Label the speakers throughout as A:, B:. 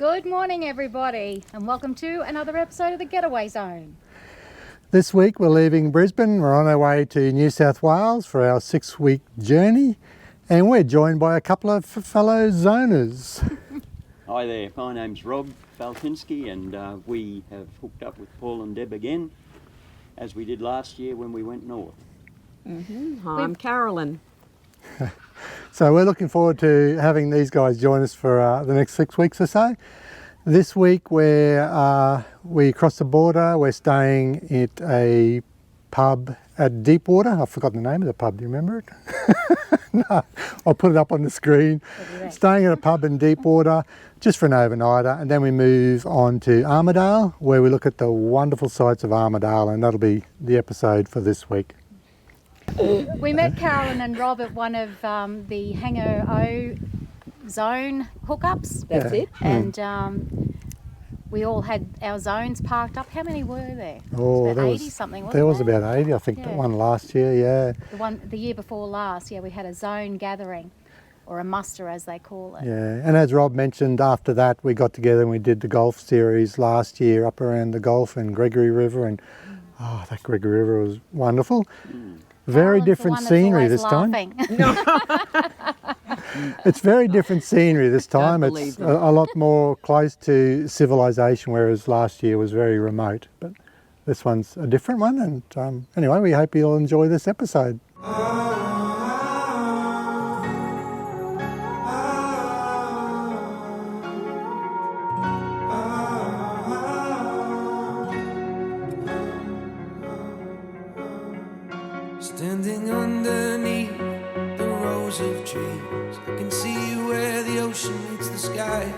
A: Good morning everybody and welcome to another episode of the Getaway Zone.
B: This week we're leaving Brisbane. We're on our way to New South Wales for our 6-week journey and we're joined by a couple of fellow zoners.
C: Hi there, my name's Rob Faltinsky and we have hooked up with Paul and Deb again as we did last year when we went north.
D: Hi, I'm Carolyn.
B: So we're looking forward to having these guys join us for the next 6 weeks or so. This week we crossed the border. We're staying at a pub at Deepwater. I've forgotten the name of the pub. Do you remember it? No, I'll put it up on the screen. Staying at a pub in Deepwater just for an overnighter, and then we move on to Armidale where we look at the wonderful sights of Armidale, and that'll be the episode for this week.
A: We met Carolyn and Rob at one of the Hangar O zone hookups.
D: That's it.
A: And we all had our zones parked up. How many were there?
B: Oh,
A: about 80 something, wasn't
B: there was
A: there?
B: about 80, I think.
A: Yeah.
B: The one last year, yeah.
A: The year before last, yeah, we had a zone gathering, or a muster as they call it.
B: Yeah, and as Rob mentioned, after that we got together and we did the golf series last year up around the Gulf and Gregory River, and that Gregory River was wonderful. Very
A: Carolyn's
B: different
A: the one
B: scenery
A: that's
B: this
A: always
B: time. It's very different scenery this time.
D: Don't
B: It's
D: believe
B: a lot more close to civilization, whereas last year was very remote. But this one's a different one, and anyway, we hope you'll enjoy this episode.
E: Standing underneath the rows of trees, I can see where the ocean meets the sky.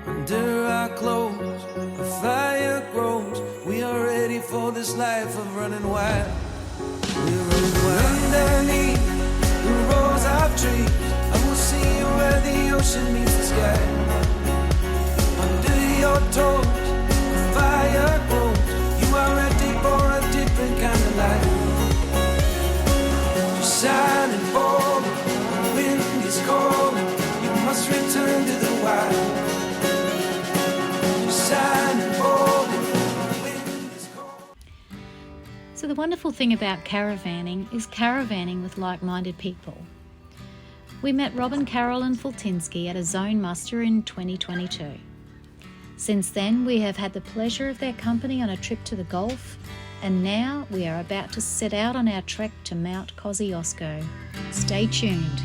E: Under our clothes, a fire grows. We are ready for this life of running wild. We're running wild. Underneath the rows of trees, I will see where the ocean meets the sky. Under your toes, a fire grows. You are ready for a different kind of life. Silent fall, the wind is calling. You must return to the wild. Silent fall, the wind is calling.
A: So the wonderful thing about caravanning is caravanning with like-minded people. We met Rob and Carolyn Faltinsky at a zone muster in 2022. Since then, we have had the pleasure of their company on a trip to the Gulf, and now we are about to set out on our trek to Mount Kosciuszko. Stay tuned.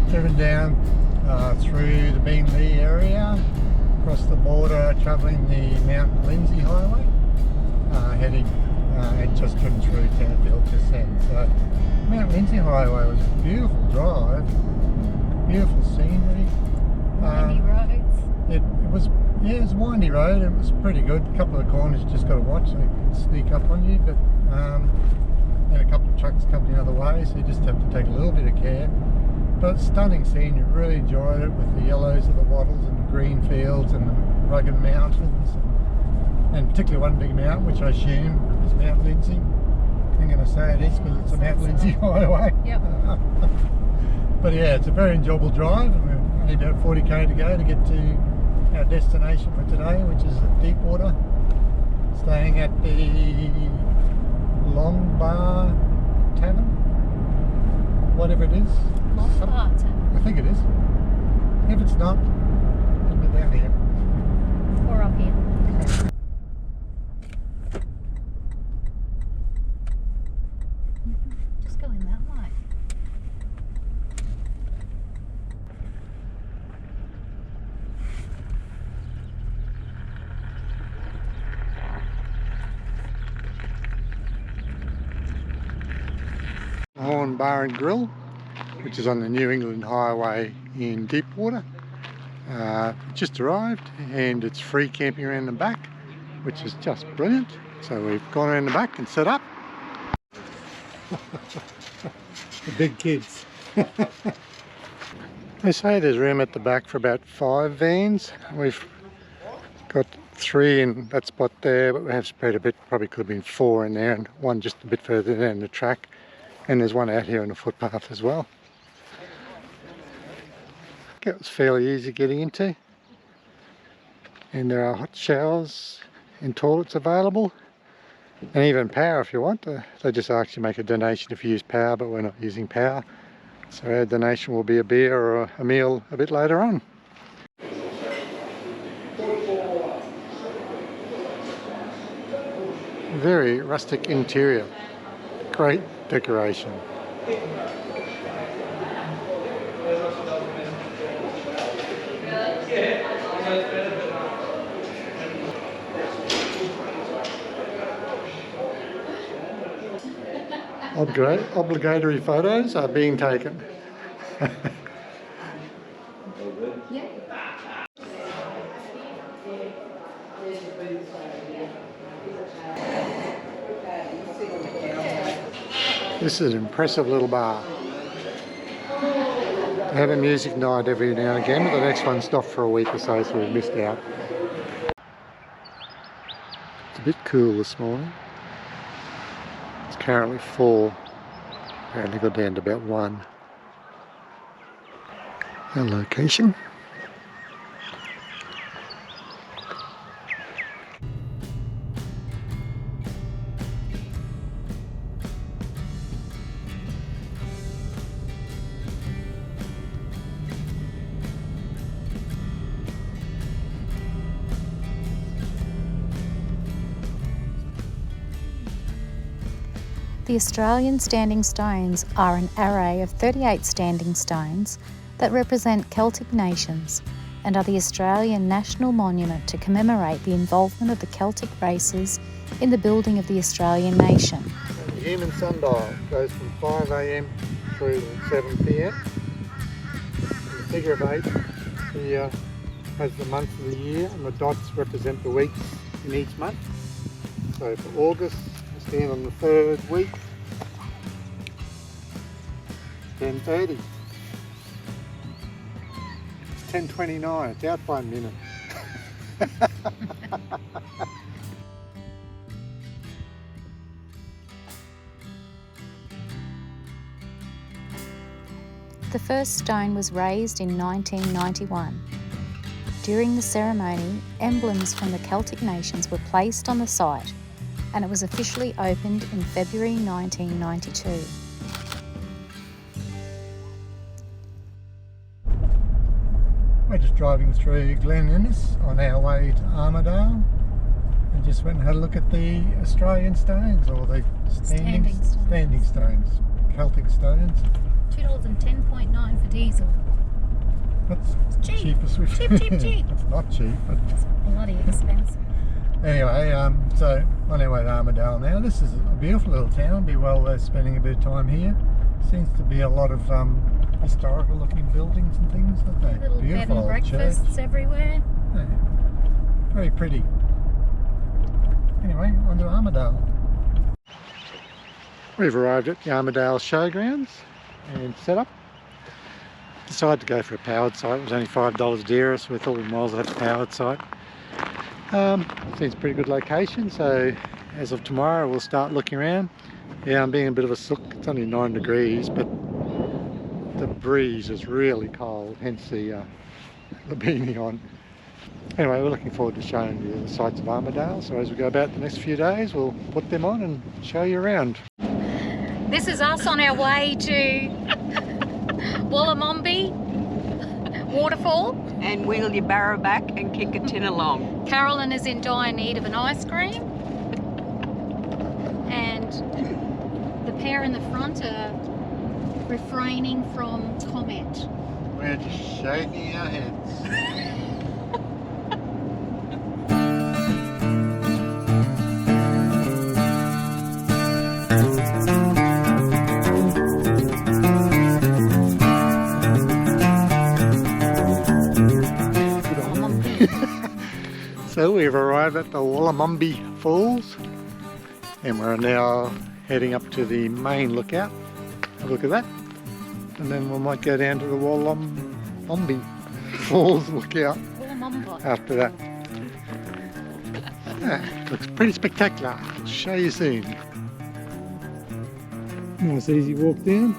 B: Driven down through the Beenleigh area, across the border, travelling the Mount Lindsay Highway, heading and just driven through Townfield just then. So Mount Lindsay Highway was a beautiful drive, beautiful scenery.
A: Windy roads.
B: It was a windy road. It was pretty good. A couple of corners you just got to watch, so they can sneak up on you. But and a couple of trucks coming the other way, so you just have to take a little bit of care. But stunning scenery, really enjoyed it with the yellows of the wattles and the green fields and the rugged mountains, and particularly one big mountain, which I assume is Mount Lindsay. I'm going to say it is because it's a Mount Lindsay highway.
A: Yep.
B: But yeah, it's a very enjoyable drive, and we're only about 40k to go to get to our destination for today, which is at Deepwater, staying at the Long Bar Tavern, whatever it is. I think it is. If it's not, it'll be down here.
A: Or up here. Just go in that way.
B: Horn Bar and Grill. which is on the New England Highway in Deepwater. Just arrived, and it's free camping around the back, which is just brilliant. So we've gone around the back and set up. The big kids. They say there's room at the back for about 5 vans. We've got 3 in that spot there, but we have spread a bit. Probably could have been 4 in there, and 1 just a bit further down the track. And there's 1 out here on the footpath as well. It was fairly easy getting into. And there are hot showers and toilets available. And even power if you want. They just ask you to make a donation if you use power, but we're not using power. So our donation will be a beer or a meal a bit later on. Very rustic interior. Great decoration. Obligatory photos are being taken. This is an impressive little bar. They have a music night every now and again, but the next one stopped for a week or so, so we missed out. It's a bit cool this morning. It's currently 4. Apparently got down to about 1. Our location.
A: The Australian standing stones are an array of 38 standing stones that represent Celtic nations and are the Australian national monument to commemorate the involvement of the Celtic races in the building of the Australian nation.
B: The human sundial goes from 5 AM through to 7 PM. The figure of 8 here has the months of the year, and the dots represent the weeks in each month. So for August, we stand on the 3rd week, 10:30. It's 10:29, it's out by a minute.
A: The first stone was raised in 1991. During the ceremony, emblems from the Celtic nations were placed on the site, and it was officially opened in February 1992.
B: We're just driving through Glen on our way to Armidale, and just went and had a look at the Australian stones, or the standing stones, Celtic stones.
A: $2.10.9 for diesel.
B: That's
A: cheap.
B: Cheapest we've
A: Cheap.
B: It's not cheap, but
A: It's bloody expensive.
B: anyway, so on our way to Armidale now. This is a beautiful little town. Be well worth spending a bit of time here. Seems to be a lot of historical looking buildings and things, aren't they?
A: Little
B: Beautiful
A: bed and
B: old
A: breakfasts
B: church.
A: everywhere.
B: Yeah. Very pretty. Anyway, on to Armidale. We've arrived at the Armidale Showgrounds and set up. Decided to go for a powered site. It was only $5 dearer, so we thought we might as well have a powered site. Seems a pretty good location, so as of tomorrow we'll start looking around. Yeah, I'm being a bit of a sook. It's only 9 degrees, but the breeze is really cold, hence the beanie on. Anyway, we're looking forward to showing you the sights of Armidale, so as we go about the next few days we'll put them on and show you around.
A: This is us on our way to Wollomombi Waterfall.
D: And wheel your barrow back and kick a tin along.
A: Carolyn is in dire need of an ice cream. And the pair in the front are refraining from comment.
B: We're just shaking our heads. So we've arrived at the Wollomombi Falls and we're now heading up to the main lookout. Have a look at that. And then we might go down to the Wollomombi Falls lookout after that. Yeah, looks pretty spectacular. I'll show you soon. Nice easy walk down.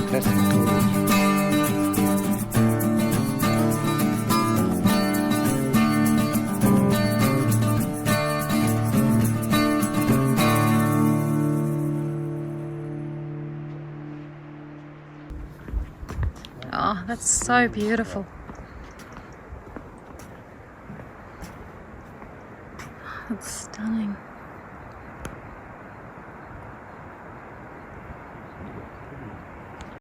B: Fantastic.
A: Oh, that's so beautiful. That's stunning.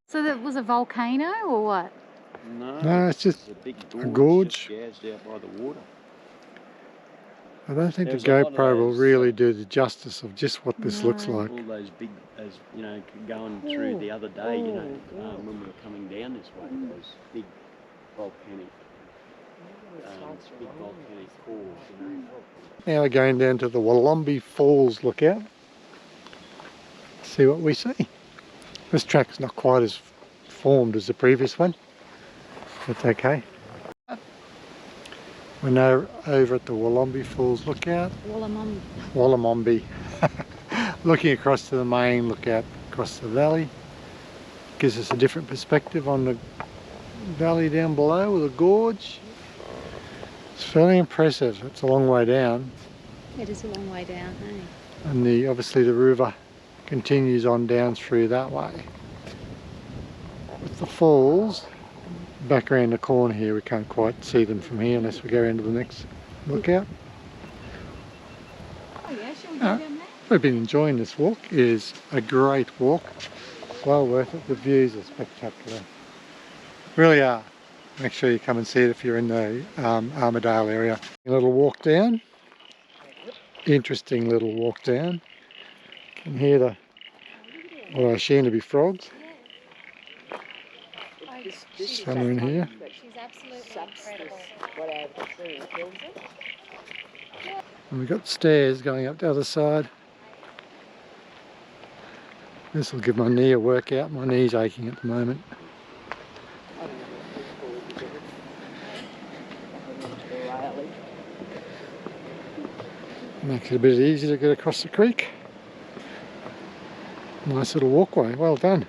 A: So that was a volcano or what?
B: No, it's just
C: a big
B: a gorge.
C: Just gouged out by the water.
B: I don't think the
C: There's a lot of
B: GoPro will
C: those,
B: really do the justice of just what this looks like.
C: All those big, as you know, going through the other day, you know, when we were coming down this way, those big volcanic cores, you know.
B: Now we're going down to the Wollomombi Falls lookout. See what we see. This track's not quite as formed as the previous one. That's okay. We're now over at the Wollomombi Falls lookout. Wollomombi. Looking across to the main lookout across the valley. Gives us a different perspective on the valley down below with a gorge. It's fairly impressive. It's a long way down.
A: It is a long way down, hey?
B: And obviously the river continues on down through that way. With the falls back around the corner here, we can't quite see them from here unless we go into the next lookout.
A: Oh yeah, shall we go down there?
B: We've been enjoying this walk. It is a great walk. Well worth it. The views are spectacular. Really are. Make sure you come and see it if you're in the Armidale area. A little walk down. Interesting little walk down. You can hear what I assume to be frogs. Some are in here.
A: She's absolutely incredible.
B: And we've got stairs going up the other side. This will give my knee a workout. My knee's aching at the moment. Makes it a bit easier to get across the creek. Nice little walkway, well done.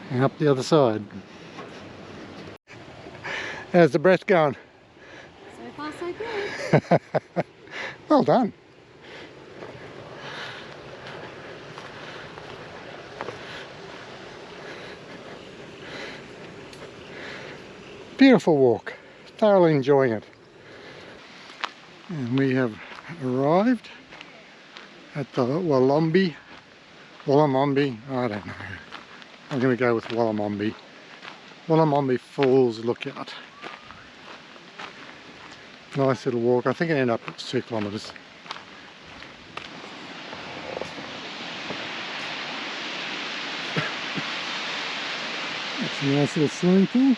B: And up the other side. How's the breath going?
A: So far so good.
B: Well done. Beautiful walk. Thoroughly enjoying it. And we have arrived at the Wollomombi, I don't know. I'm going to go with Wollomombi Falls lookout. Nice little walk. I think it ended up at 2 kilometres. That's a nice little swimming pool.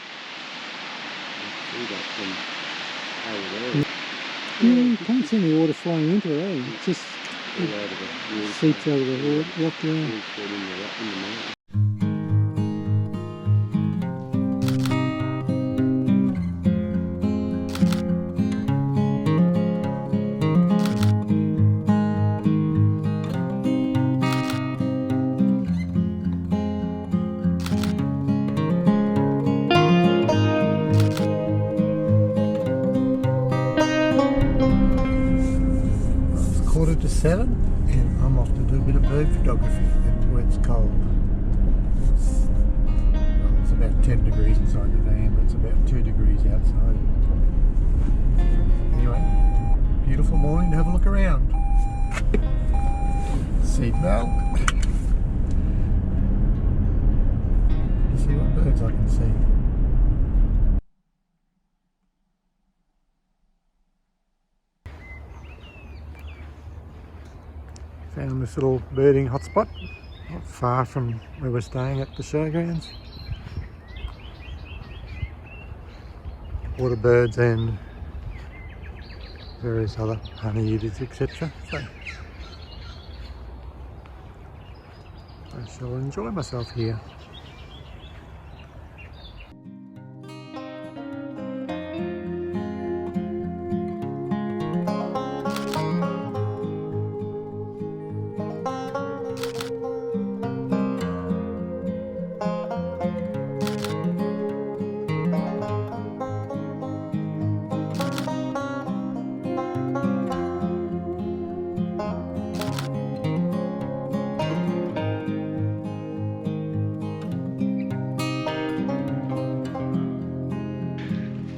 B: Yeah, you can't see any water flowing into it, eh? It's just seeps out of the rock down. Quarter to 7 and I'm off to do a bit of bird photography where it's cold. It's about 10 degrees inside the van, but it's about 2 degrees outside. Anyway, beautiful morning to have a look around. Seatbelt. See what birds I can see. Found this little birding hotspot, not far from where we're staying at the showgrounds. Water birds and various other honey eaters, etc. So I shall enjoy myself here.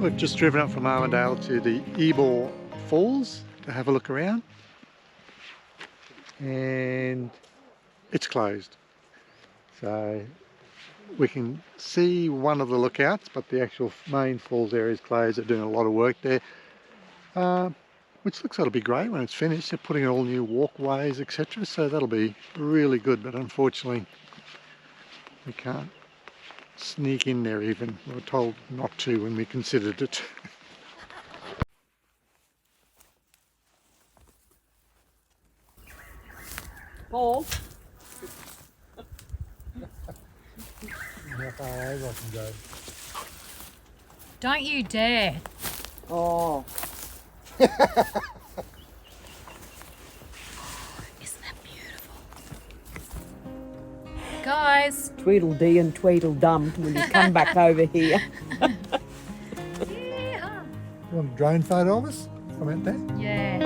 B: We've just driven up from Armidale to the Ebor Falls to have a look around, and it's closed. So we can see one of the lookouts, but the actual main falls area is closed. They're doing a lot of work there, which looks like it'll be great when it's finished. They're putting in all new walkways, etc. So that'll be really good, but unfortunately we can't sneak in there even. We were told not to when we considered it.
D: Paul?
B: How far over I can go.
A: Don't you dare.
D: Oh.
A: Isn't that beautiful? Guys.
D: Tweedledee and Tweedledum when you come back over here.
A: Yeah.
B: You want a drone photo of us from out there?
A: Yeah.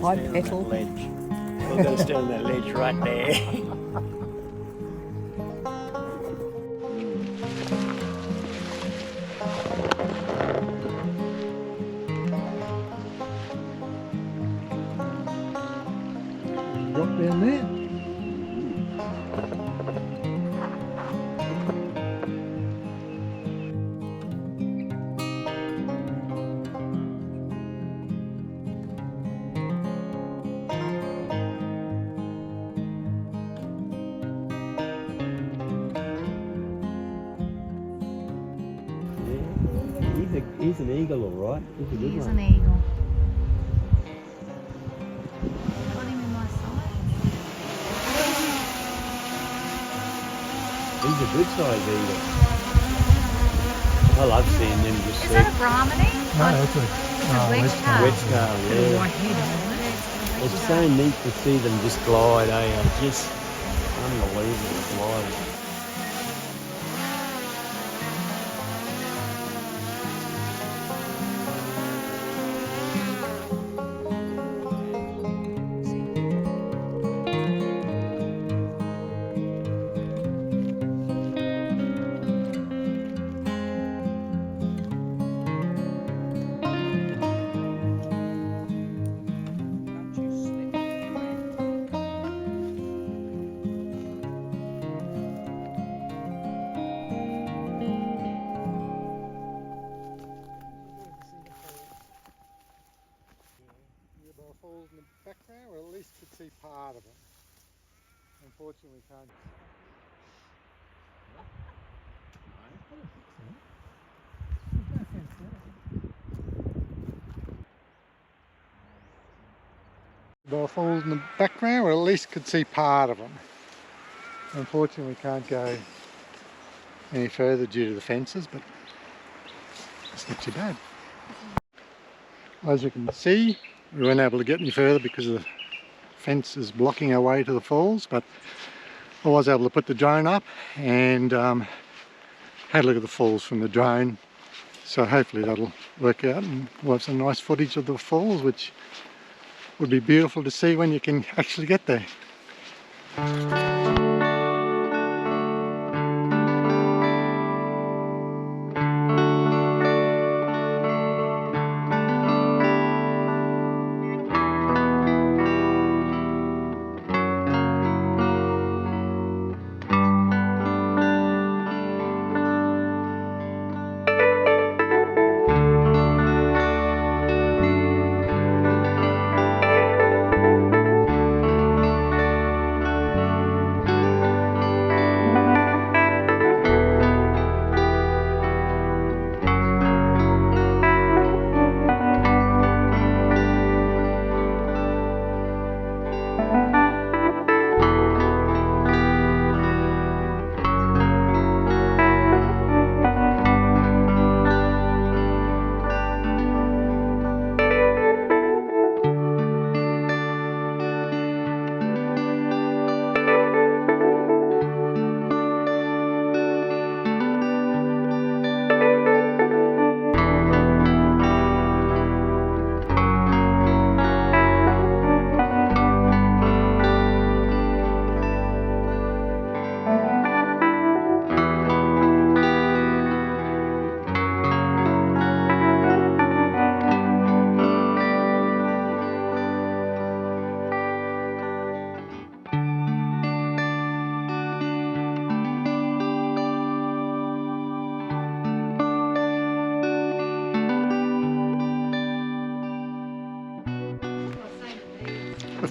D: Hi, Petal.
C: I'm going to stand on that ledge right there.
B: Drop down there.
C: He's an eagle, all right. He's a good
A: He's
C: one.
A: an eagle. Got him in my sight.
C: He's a good size eagle. I love seeing them just
A: Is that a Brahminy?
B: No, that's a
A: wedge tail.
C: wedge tail, yeah. It's so neat to see them just glide, just unbelievable glide.
B: Falls in the background, or at least could see part of it. Unfortunately, can't. Ebor Falls in the background, or at least could see part of them. Unfortunately, can't go any further due to the fences, but it's not too bad. As you can see, we weren't able to get any further because the fence is blocking our way to the falls, but I was able to put the drone up and had a look at the falls from the drone. So hopefully that'll work out and we'll have some nice footage of the falls, which would be beautiful to see when you can actually get there.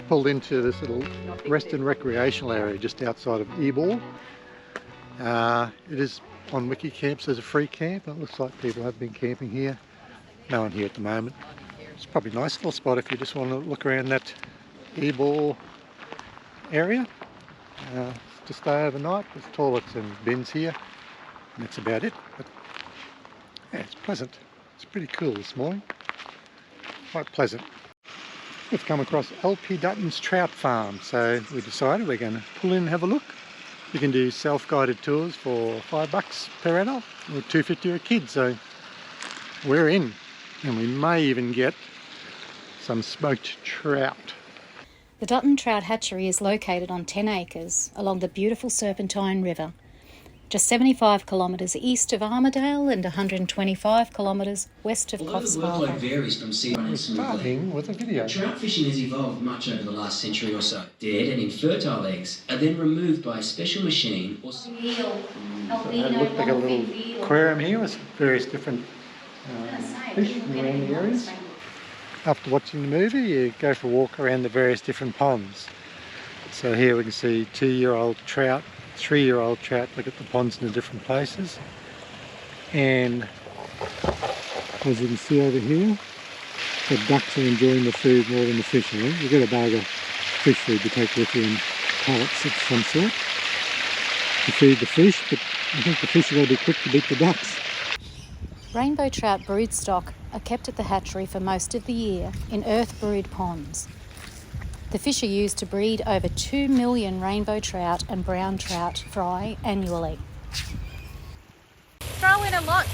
B: just pulled into this little rest and recreational area just outside of Ebor. It is on Wiki Camps as a free camp. It looks like people have been camping here. No one here at the moment. It's probably a nice little spot if you just want to look around that Ebor area. To stay overnight. There's toilets and bins here, and that's about it. But yeah, it's pleasant. It's pretty cool this morning. Quite pleasant. We've come across LP Dutton's trout farm, so we decided we're going to pull in and have a look. You can do self-guided tours for $5 per adult or $2.50 a kid, so we're in, and we may even get some smoked trout.
A: The Dutton Trout Hatchery is located on 10 acres along the beautiful Serpentine River, just 75 kilometres east of Armidale and 125 kilometres west of Coffs
F: Although the workload
A: Harbour.
F: varies from sea running
B: We're
F: smoothly,
B: starting with a video.
F: trout fishing has evolved much over the last century or so. Dead and infertile eggs are then removed by a special machine or
B: It looked like a little aquarium here with various different fish from around the areas. After watching the movie, you go for a walk around the various different ponds. So here we can see 2-year-old trout, 3-year-old trout. Look at the ponds in the different places. And as you can see over here, the ducks are enjoying the food more than the fish. You get a bag of fish food to take with you in pallets of some sort to feed the fish, but I think the fish are going to be quick to beat the ducks.
A: Rainbow trout broodstock are kept at the hatchery for most of the year in earth-brewed ponds. The fish are used to breed over 2 million rainbow trout and brown trout fry annually.
G: Throw in a lot.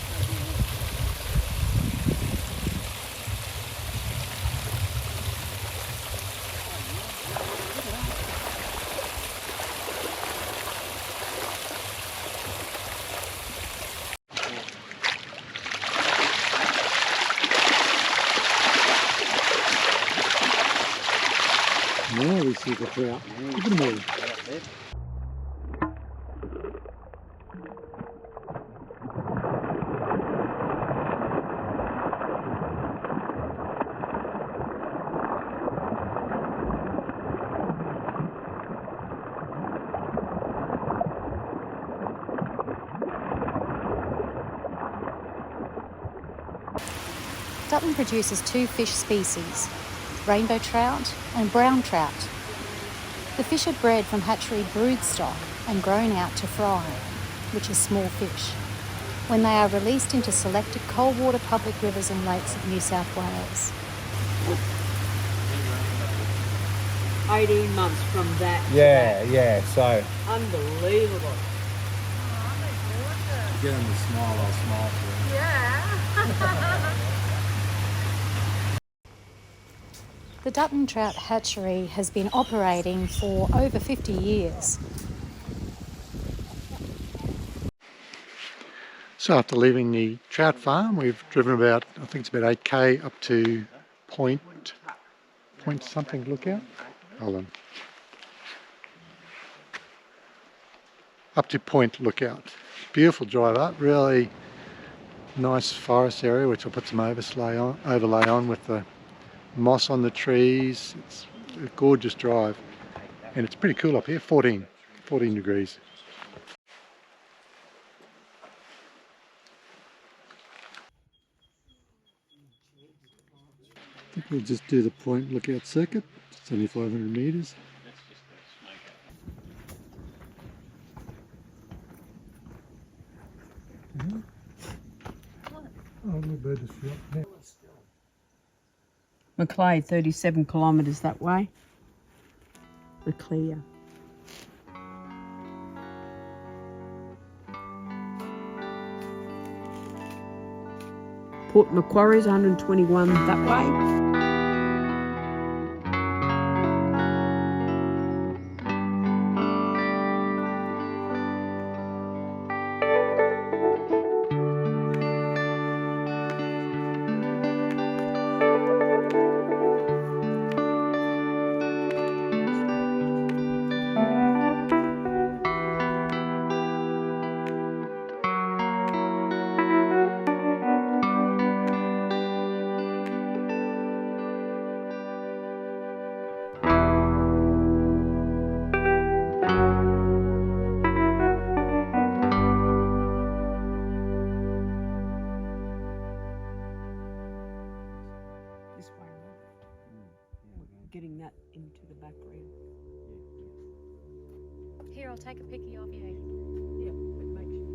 B: Now we see the trout. Look at them all.
A: Dutton produces 2 fish species, rainbow trout and brown trout. The fish are bred from hatchery broodstock and grown out to fry, which is small fish, when they are released into selected cold water public rivers and lakes of New South Wales.
D: 18 months from that. to
H: Yeah, so
D: that. Unbelievable.
H: get them to smile, I'll smile for them.
G: Yeah.
A: The Dutton Trout Hatchery has been operating for over 50 years.
B: So after leaving the trout farm, we've driven about, I think it's about 8k up to point something lookout. Hold on. Up to Point Lookout. Beautiful drive up, really nice forest area, which I'll put some overlay on with the moss on the trees. It's a gorgeous drive, and it's pretty cool up here. 14 degrees. I think we'll just do the Point Lookout circuit. It's only 500 metres. Oh, little bird is up.
D: Macleay, 37 kilometres that way. Macleay. Port Macquarie's 121 that way.
A: I'll take a picky of you.
D: Yeah, but make sure.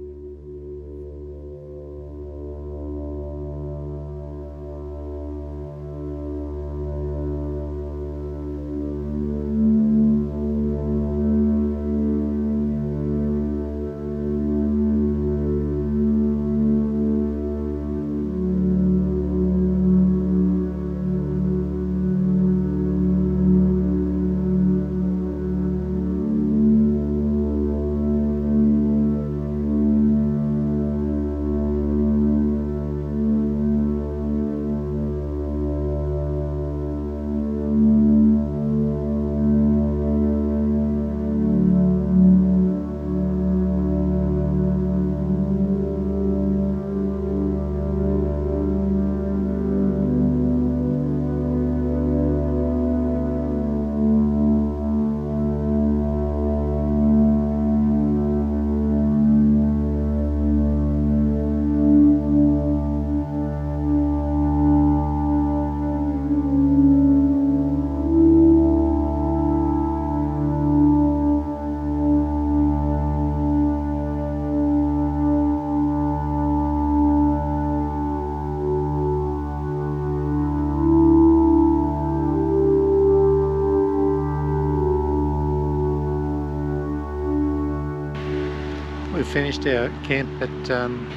B: We've finished our camp at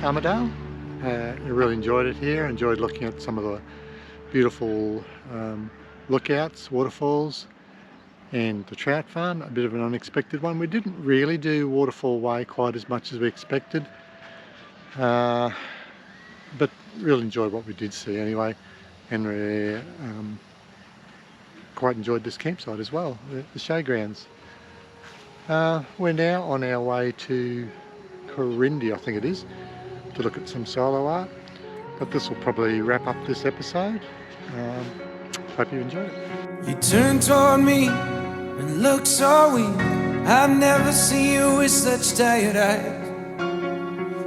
B: Armidale. I really enjoyed it here, enjoyed looking at some of the beautiful lookouts, waterfalls, and the trout farm, a bit of an unexpected one. We didn't really do Waterfall Way quite as much as we expected, but really enjoyed what we did see anyway, and we quite enjoyed this campsite as well, the showgrounds. We're now on our way to Corindi, I think it is, to look at some solo art, but this will probably wrap up this episode. Hope you enjoyed it.
E: You turned toward me and looked so weak. I've never seen you with such tired eyes.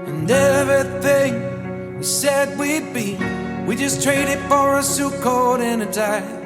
E: And everything we said we'd be, we just traded for a suit coat and a tie.